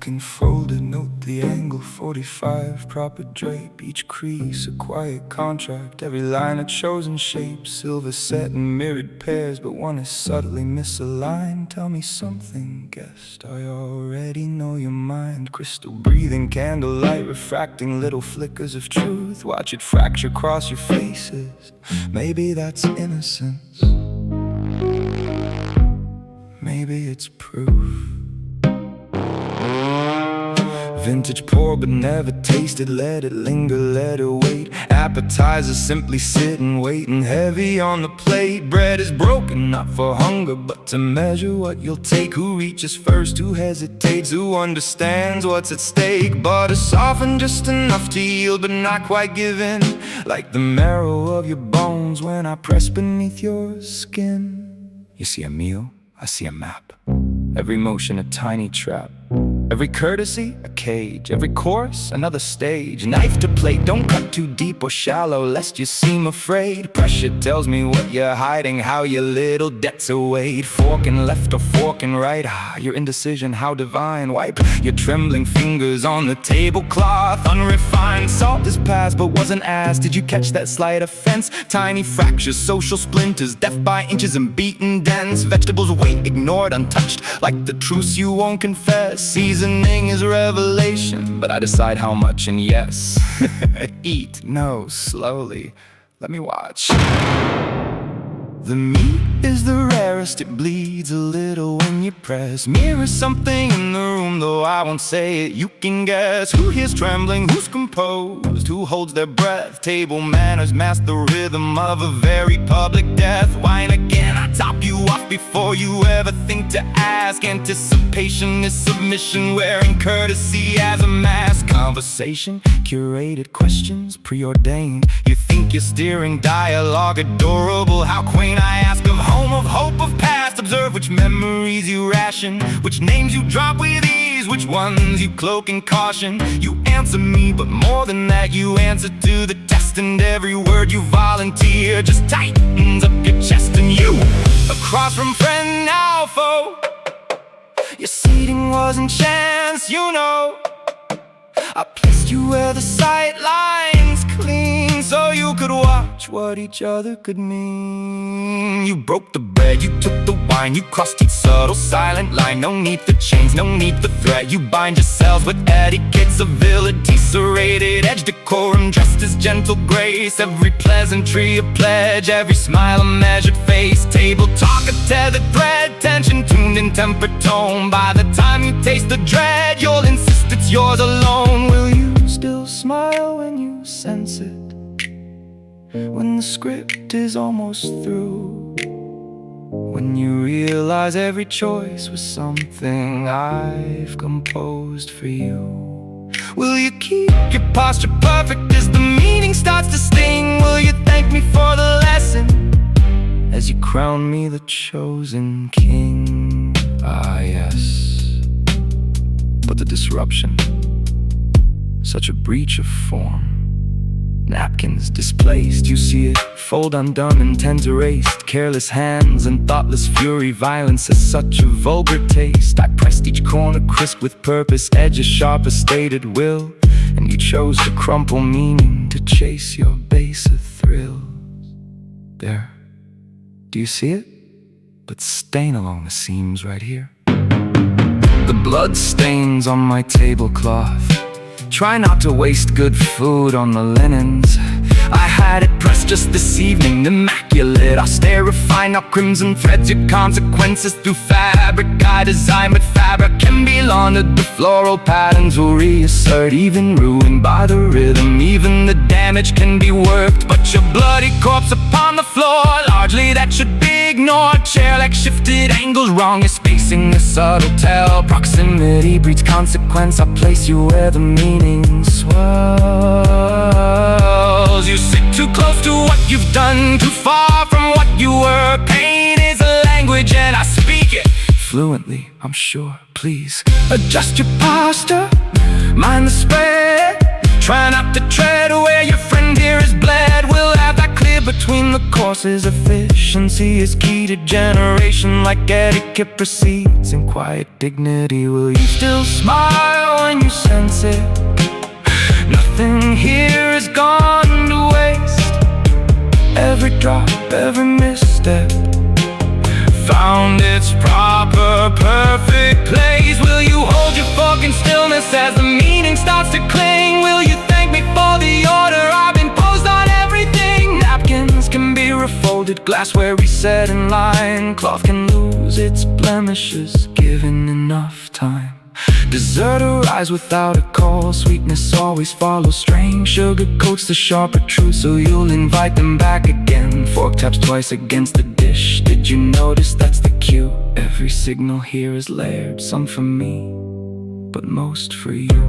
napkin folded, note the angle 45, proper drape, each crease a quiet contract, every line a chosen shape, silver set in mirrored pairs, but one is subtly misaligned. Tell me something, guest, I already know your mind. Crystal breathing, candlelight refracting little flickers of truth, watch it fracture across your faces. Maybe that's innocence, maybe it's proof. Vintage pour but never tasted, let it linger, let it wait. Appetizers simply sit and wait, and heavy on the plate. Bread is broken, not for hunger, but to measure what you'll take. Who reaches first, who hesitates, who understands what's at stake? Butter softened just enough to yield, but not quite give in. Like the marrow of your bones when I press beneath your skin. You see a meal, I see a map. Every motion a tiny trap, every courtesy a cage, every course another stage. Knife to plate, don't cut too deep or shallow lest you seem afraid. Pressure tells me what you're hiding, how your little debts are weighed. Forking left or forking right, your indecision how divine. Wipe your trembling fingers on the tablecloth, unrefined. Salt is past but wasn't asked, did you catch that slight offense? Tiny fractures, social splinters, death by inches and beaten dense. Vegetables wait, ignored, untouched, like the truths you won't confess. Seasoning is revelation, but I decide how much, and yes. Eat, no, slowly, let me watch. The meat is the rarest, it bleeds a little when you press. Mirrors something in the room, though I won't say it, you can guess. Who here's trembling, who's composed, who holds their breath? Table manners mask the rhythm of a very public death. Wine again, I top you off before you ever think to ask. Anticipation is submission, wearing courtesy as a mask. Conversation, curated questions, preordained. You think you're steering dialogue, adorable, how quaint. I ask of home, of hope, of past. Observe which memories you ration, which names you drop with ease, which ones you cloak in caution. You answer me, but more than that, you answer to the test. And every word you volunteer just tightens up your chest. And you, across from friend now foe, your seating wasn't chance, you know. I placed you where the sight lines clean, so you could watch what each other could mean. You broke the bread, you took the wine, you crossed each subtle silent line. No need for chains, no need for threat. You bind yourselves with etiquette, civility, serrated edge, decorum, dressed as gentle grace. Every pleasantry a pledge, every smile a measured face. Table talk a tethered thread, tension tuned in tempered tone. By the time you taste the dread, you'll insist it's yours alone. Will you still smile when you sense it, when the script is almost through? When you realize every choice was something I've composed for you? Will you keep your posture perfect as the meaning starts to sting? Will you thank me for the lesson as you crown me the chosen king? Ah yes, but the disruption, such a breach of form. Napkins displaced, you see it, fold undone, intent erased. Careless hands and thoughtless fury, violence has such a vulgar taste. I pressed each corner crisp with purpose, edges sharp as stated will, and you chose to crumple meaning to chase your baser thrills. There, do you see it? But stain along the seams right here. The blood stains on my tablecloth. Try not to waste good food on the linens. I had it pressed just this evening, immaculate, austere, refined, now crimson threads your consequences through fabric. I design, but fabric can be laundered. The floral patterns will reassert, even ruined by the rhythm. Even the damage can be worked, but your bloody corpse upon the floor, largely that should be ignored. Chair like shifted angles, wrong is spacing, a subtle tell. Proximity breeds consequence, I place you where the meaning swells. You sit too close to what you've done, too far from what you were. Pain is a language and I speak it fluently, I'm sure. Please adjust your posture, mind the spread. Try not to tread where your friend here is bled. We'll have that clear between the courses. Efficiency is key to generation, like etiquette proceeds in quiet dignity. Will you still smile when you sense it? Nothing here is gone to waste. Every drop, every misstep found its proper, perfect place. Will you hold your fucking stillness as the meaning starts to cling? Will you thank me for the order I've imposed on everything? Napkins can be refolded, glassware reset in line. Cloth can lose its blemishes given enough time. Dessert arrives without a call. Sweetness always follows strange. Sugar coats the sharper truth, so you'll invite them back again. Fork taps twice against the dish. Did you notice that's the cue? Every signal here is layered, some for me, but most for you.